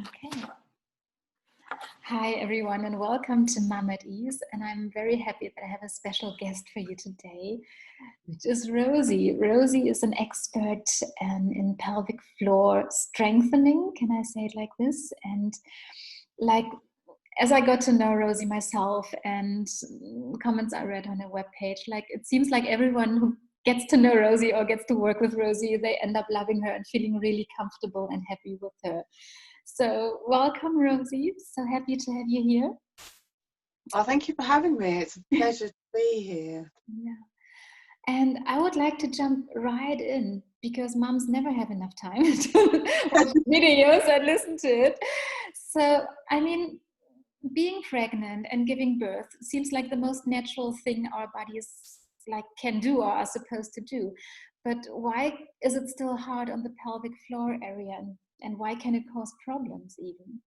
Okay. Hi, everyone, and welcome to Mom at Ease. And I'm very happy that I have a special guest for you today, which is Rosie. Rosie is an expert in pelvic floor strengthening. Can I say it like this? And like, as I got to know Rosie myself and comments I read on her webpage, like it seems like everyone who gets to know Rosie or gets to work with Rosie, they end up loving her and feeling really comfortable and happy with her. So welcome, Rosie. So happy to have you here. Oh, thank you for having me. It's a pleasure to be here. Yeah. And I would like to jump right in because moms never have enough time to watch videos and listen to it. So, I mean, being pregnant and giving birth seems like the most natural thing our bodies like can do or are supposed to do. But why is it still hard on the pelvic floor area, and why can it cause problems even?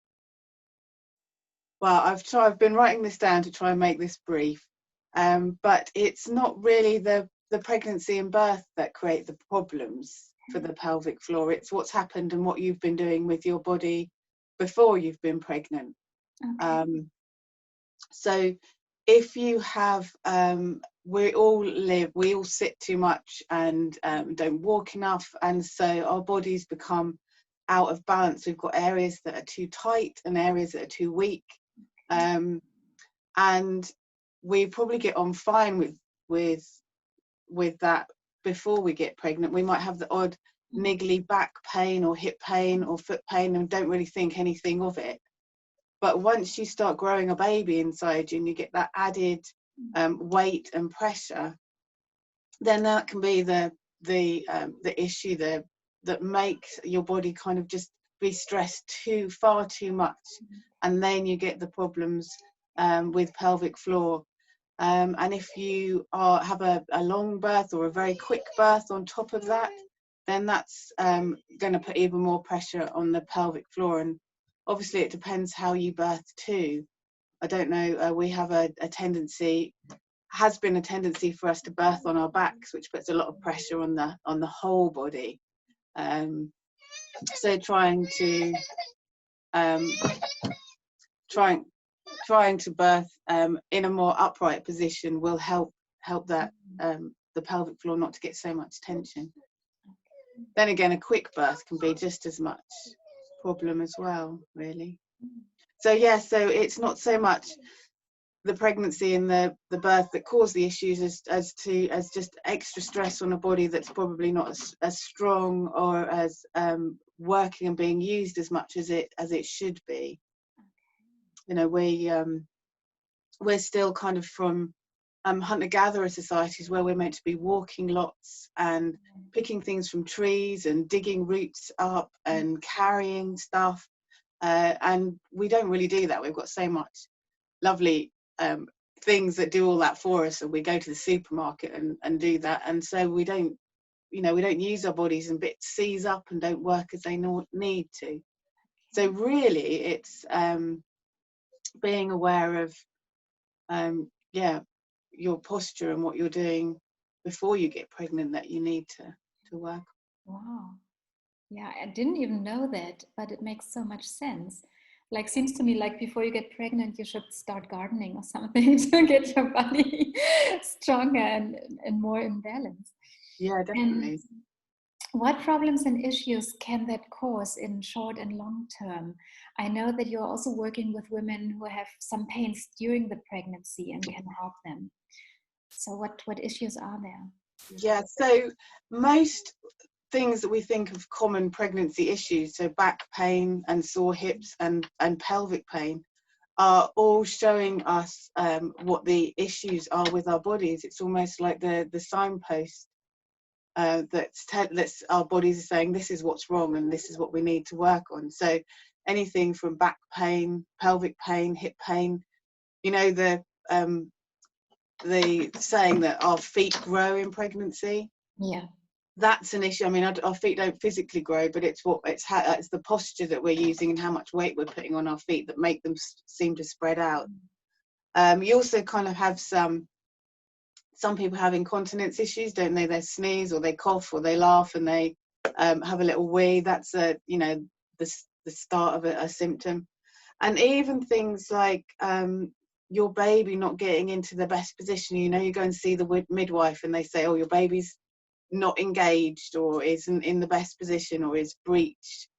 Well, I've been writing this down to try and make this brief, but it's not really the pregnancy and birth that create the problems for the pelvic floor. It's what's happened and what you've been doing with your body before you've been pregnant. Okay. So if you have, we all sit too much and don't walk enough, and so our bodies become out of balance. We've got areas that are too tight and areas that are too weak, and we probably get on fine with that before we get pregnant. We might have the odd niggly back pain or hip pain or foot pain and don't really think anything of it. But once you start growing a baby inside you and you get that added weight and pressure, then that can be the issue that makes your body kind of just be stressed far too much, and then you get the problems with pelvic floor. And if you have a long birth or a very quick birth on top of that, then that's going to put even more pressure on the pelvic floor. And obviously it depends how you birth too. I don't know, we have a tendency, has been a tendency for us to birth on our backs, which puts a lot of pressure on the whole body. So trying to birth in a more upright position will help that the pelvic floor not to get so much tension. Then again, a quick birth can be just as much problem as well, really. So yeah, so it's not so much the pregnancy and the birth that cause the issues as just extra stress on a body that's probably not as strong or as working and being used as much as it should be. You know, we're still kind of from hunter-gatherer societies where we're meant to be walking lots and picking things from trees and digging roots up and carrying stuff, and we don't really do that. We've got so much lovely things that do all that for us, and we go to the supermarket and do that, and so we don't use our bodies, and bits seize up and don't work as they need to. So really it's being aware of your posture and what you're doing before you get pregnant that you need to work. Wow. Yeah, I didn't even know that, but it makes so much sense. Like, seems to me like before you get pregnant, you should start gardening or something to get your body stronger and more in balance. Yeah, definitely. And what problems and issues can that cause in short and long term? I know that you're also working with women who have some pains during the pregnancy and can help them. So what issues are there? Yeah, so most things that we think of common pregnancy issues, so back pain and sore hips and pelvic pain, are all showing us what the issues are with our bodies. It's almost like the signpost that's our bodies are saying this is what's wrong and this is what we need to work on. So anything from back pain, pelvic pain, hip pain, you know, the saying that our feet grow in pregnancy. Yeah. That's an issue. I mean, our feet don't physically grow, but it's the posture that we're using and how much weight we're putting on our feet that make them seem to spread out. You also kind of have some people have incontinence issues, don't they? They sneeze or they cough or they laugh and they have a little wee. That's the the start of a symptom. And even things like your baby not getting into the best position. You know, you go and see the midwife and they say, oh, your baby's not engaged or isn't in the best position or is breached.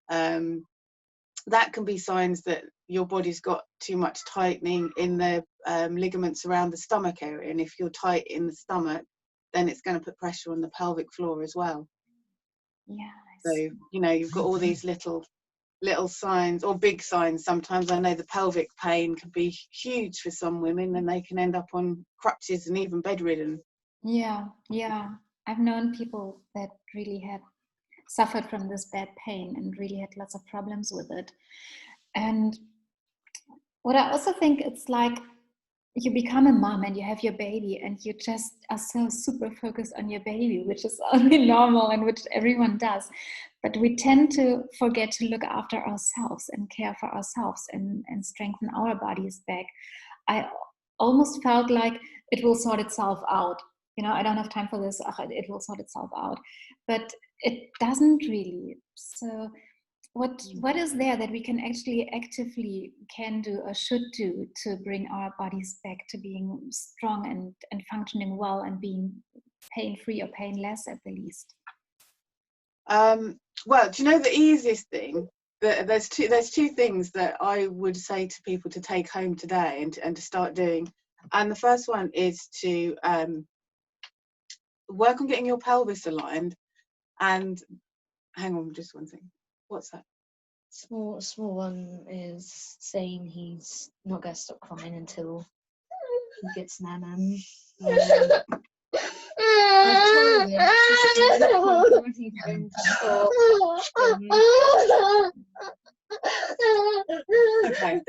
That can be signs that your body's got too much tightening in the ligaments around the stomach area. And if you're tight in the stomach, then it's going to put pressure on the pelvic floor as well. Yeah. So, you know, you've got all these little signs or big signs. Sometimes I know the pelvic pain can be huge for some women and they can end up on crutches and even bedridden. Yeah. I've known people that really had suffered from this bad pain and really had lots of problems with it. And what I also think, it's like you become a mom and you have your baby and you just are so super focused on your baby, which is only normal and which everyone does. But we tend to forget to look after ourselves and care for ourselves and strengthen our bodies back. I almost felt like it will sort itself out. You know, I don't have time for this. It will sort itself out. But it doesn't really. So what is there that we can actually actively can do or should do to bring our bodies back to being strong and functioning well and being pain-free or painless at the least? Well, do you know the easiest thing? There's two things that I would say to people to take home today and to start doing. And the first one is to work on getting your pelvis aligned. And hang on just one thing. What's that? Small one is saying he's not going to stop crying until he gets Nanan. I've told him he's already going to stop. Okay.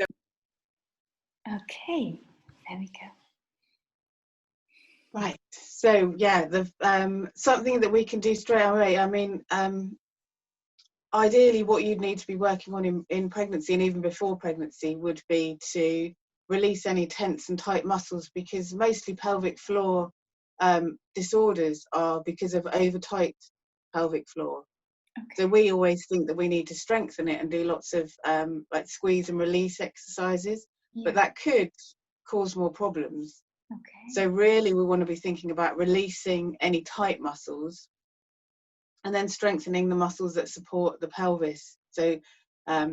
Okay, there we go. Right. So yeah, the something that we can do straight away. I mean, ideally what you'd need to be working on in pregnancy and even before pregnancy would be to release any tense and tight muscles, because mostly pelvic floor disorders are because of over tight pelvic floor. Okay. So we always think that we need to strengthen it and do lots of like squeeze and release exercises, but that could cause more problems. Okay. So really we want to be thinking about releasing any tight muscles and then strengthening the muscles that support the pelvis. So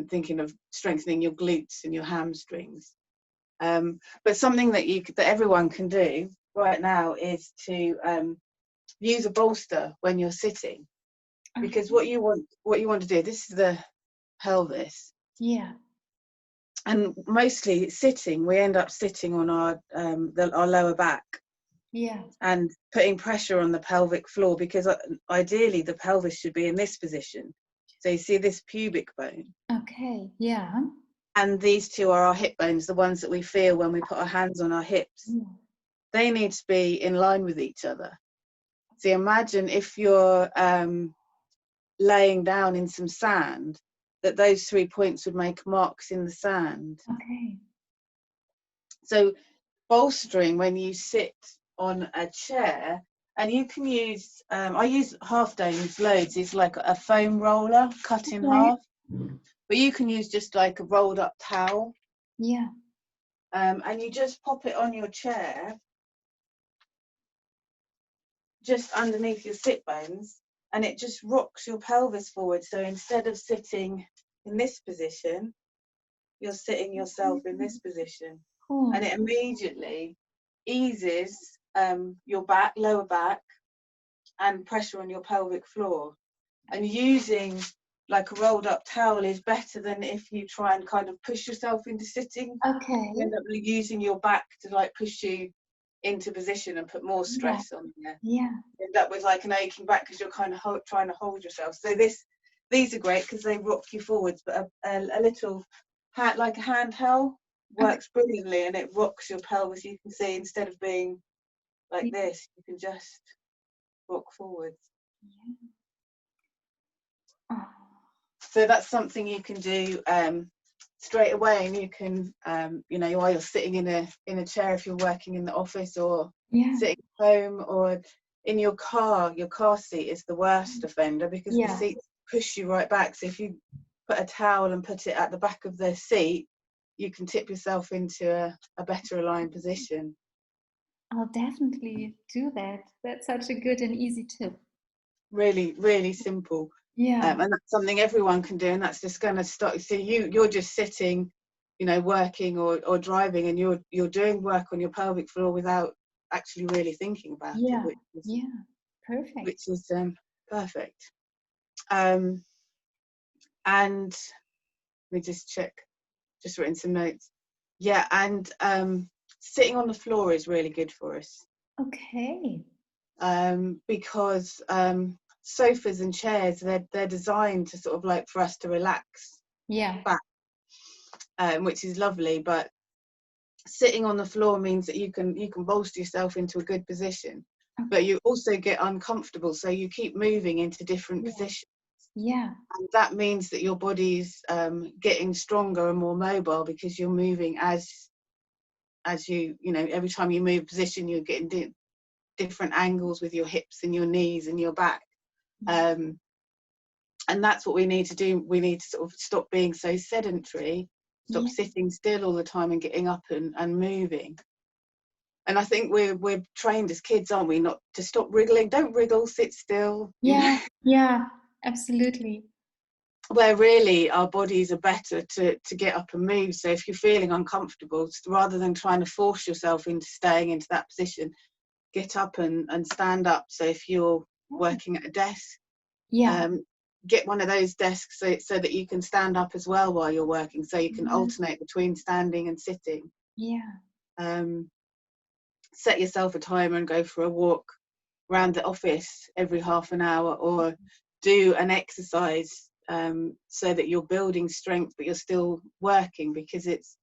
thinking of strengthening your glutes and your hamstrings. But something that everyone can do right now is to use a bolster when you're sitting, because what you want to do, this is the pelvis. Yeah. And mostly sitting, we end up sitting on our lower back. Yeah. And putting pressure on the pelvic floor, because ideally the pelvis should be in this position. So you see this pubic bone. Okay. Yeah. And these two are our hip bones, the ones that we feel when we put our hands on our hips. Yeah. They need to be in line with each other. So imagine if you're laying down in some sand, that those 3 points would make marks in the sand. Okay. So bolstering when you sit on a chair, and you can use I use half domes loads, is like a foam roller cut in half, but you can use just like a rolled up towel. Yeah. And you just pop it on your chair just underneath your sit bones, and it just rocks your pelvis forward. So instead of sitting in this position, you're sitting yourself in this position. Cool. And it immediately eases your back, lower back, and pressure on your pelvic floor. And using like a rolled up towel is better than if you try and kind of push yourself into sitting. Okay. You end up using your back to like push you into position and put more stress on there. Yeah. You end up with like an aching back because you're kind of trying to hold yourself. So these are great because they rock you forwards, but a little like a handheld works brilliantly, and it rocks your pelvis. You can see, instead of being like this, you can just rock forwards. Yeah. Oh. So that's something you can do straight away, and you can while you're sitting in a chair, if you're working in the office or sitting at home or in your car. Your car seat is the worst offender because the seats push you right back. So if you put a towel and put it at the back of the seat, you can tip yourself into a better aligned position. I'll definitely do that. That's such a good and easy tip. Really, really simple. Yeah. And that's something everyone can do, and that's just going to start. So you're just sitting, working or driving, and you're doing work on your pelvic floor without actually really thinking about it, Yeah. which is Perfect. Perfect. And let me just check. Just written some notes. Yeah, and sitting on the floor is really good for us. Okay. Because sofas and chairs, they're designed to sort of like for us to relax back, which is lovely. But sitting on the floor means that you can bolster yourself into a good position, but you also get uncomfortable, so you keep moving into different positions. Yeah. And that means that your body's getting stronger and more mobile, because you're moving as you every time you move position, you're getting different angles with your hips and your knees and your back. And that's what we need to do. We need to sort of stop being so sedentary, stop sitting still all the time, and getting up and moving. And I think we're trained as kids, aren't we, not to stop wriggling. Don't wriggle, sit still. Yeah, absolutely. Where really our bodies are better to get up and move. So if you're feeling uncomfortable, rather than trying to force yourself into staying into that position, get up and stand up. So if you're working at a desk, get one of those desks so that you can stand up as well while you're working, so you can alternate between standing and sitting. Set yourself a timer and go for a walk around the office every half an hour, or do an exercise so that you're building strength but you're still working, because it's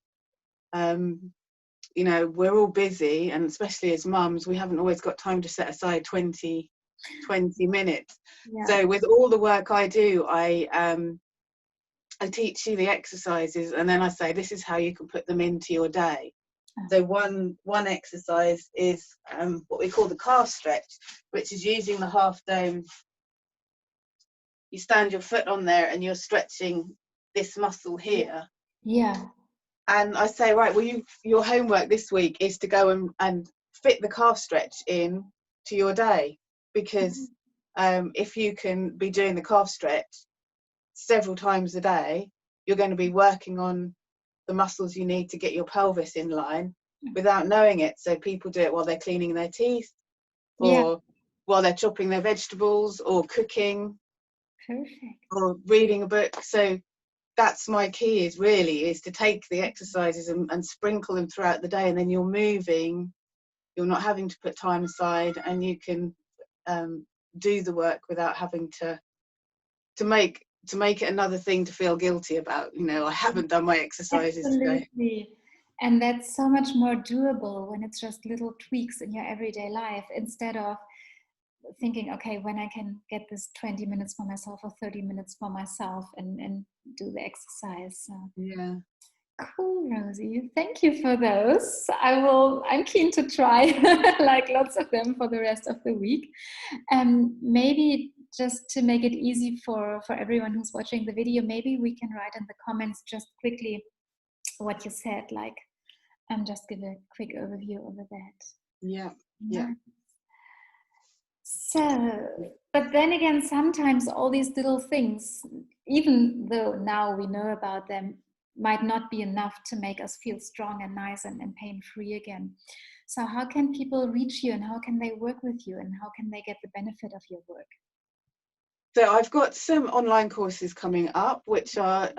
we're all busy, and especially as mums, we haven't always got time to set aside 20 minutes. So with all the work I do, I teach you the exercises, and then I say this is how you can put them into your day. So one exercise is what we call the calf stretch, which is using the half dome. You stand your foot on there and you're stretching this muscle here. And I say, right, well, your homework this week is to go and fit the calf stretch in to your day, because if you can be doing the calf stretch several times a day, you're going to be working on the muscles you need to get your pelvis in line without knowing it. So people do it while they're cleaning their teeth, or while they're chopping their vegetables, or cooking, or reading a book. So that's my key, is to take the exercises and sprinkle them throughout the day, and then you're moving, you're not having to put time aside, and you can do the work without having to make it another thing to feel guilty about. I haven't done my exercises today. And that's so much more doable when it's just little tweaks in your everyday life, instead of thinking, okay, when I can get this 20 minutes for myself or 30 minutes for myself and do the exercise. So. Cool, Rosie. Thank you for those. I'm keen to try like lots of them for the rest of the week. Maybe just to make it easy for everyone who's watching the video, maybe we can write in the comments just quickly what you said, like just give a quick overview over that. So, but then again, sometimes all these little things, even though now we know about them, might not be enough to make us feel strong and nice and pain-free again. So how can people reach you, and how can they work with you, and how can they get the benefit of your work? So I've got some online courses coming up, which are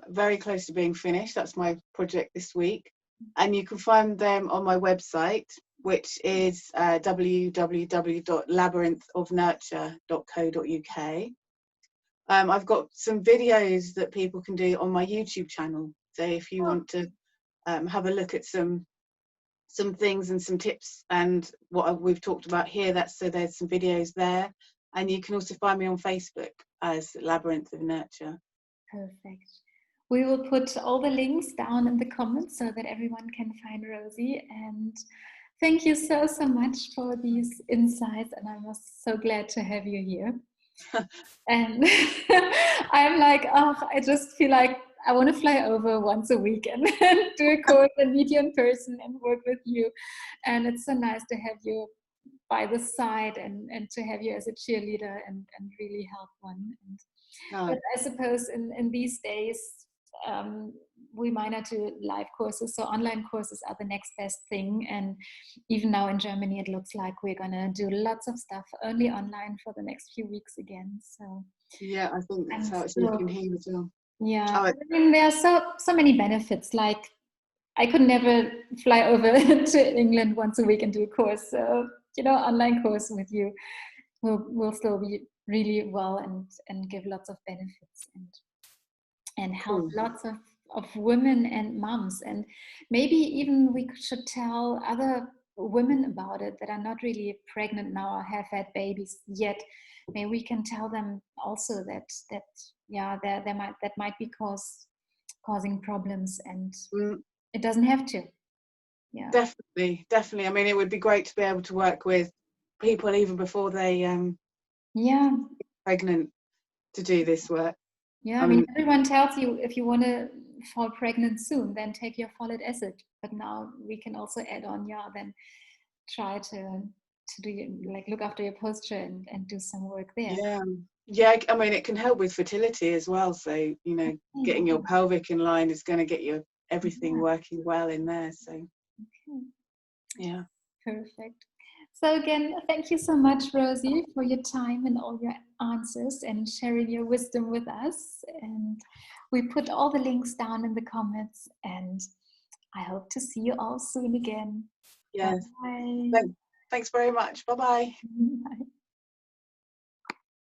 very close to being finished. That's my project this week. And you can find them on my website, which is www.labyrinthofnurture.co.uk. I've got some videos that people can do on my YouTube channel. So if you want to have a look at some things and some tips and what we've talked about here, there's some videos there. And you can also find me on Facebook as Labyrinth of Nurture. Perfect. We will put all the links down in the comments so that everyone can find Rosie. And thank you so much for these insights. And I'm so glad to have you here. And I'm like, oh, I just feel like I want to fly over once a week and do a course and meet you in person and work with you. And it's so nice to have you by the side and to have you as a cheerleader and really help one. And, No. but I suppose in these days, we might not do live courses, so online courses are the next best thing. And even now in Germany, it looks like we're gonna do lots of stuff only online for the next few weeks again. So Yeah, I think that's I'm how it's still, looking here as well. yeah. Oh, I mean, there are so many benefits. Like I could never fly over to England once a week and do a course. So online course with you will still be really well and give lots of benefits and help cool. lots of women and moms. And maybe even we should tell other women about it that are not really pregnant now or have had babies yet. Maybe we can tell them also that yeah, that might be causing problems, and Mm, it doesn't have to. Yeah. definitely. I mean, it would be great to be able to work with people even before they Yeah. pregnant to do this work. Yeah, I mean, everyone tells you if you want to fall pregnant soon, then take your folic acid. But now we can also add on, yeah, then try to do like look after your posture and do some work there. Yeah. I mean, it can help with fertility as well. So getting your pelvic in line is going to get your everything working well in there. So yeah, perfect. So again, thank you so much, Rosie, for your time and all your answers and sharing your wisdom with us. And we put all the links down in the comments, and I hope to see you all soon again. yes. Bye. Thanks very much. Bye-bye. Bye.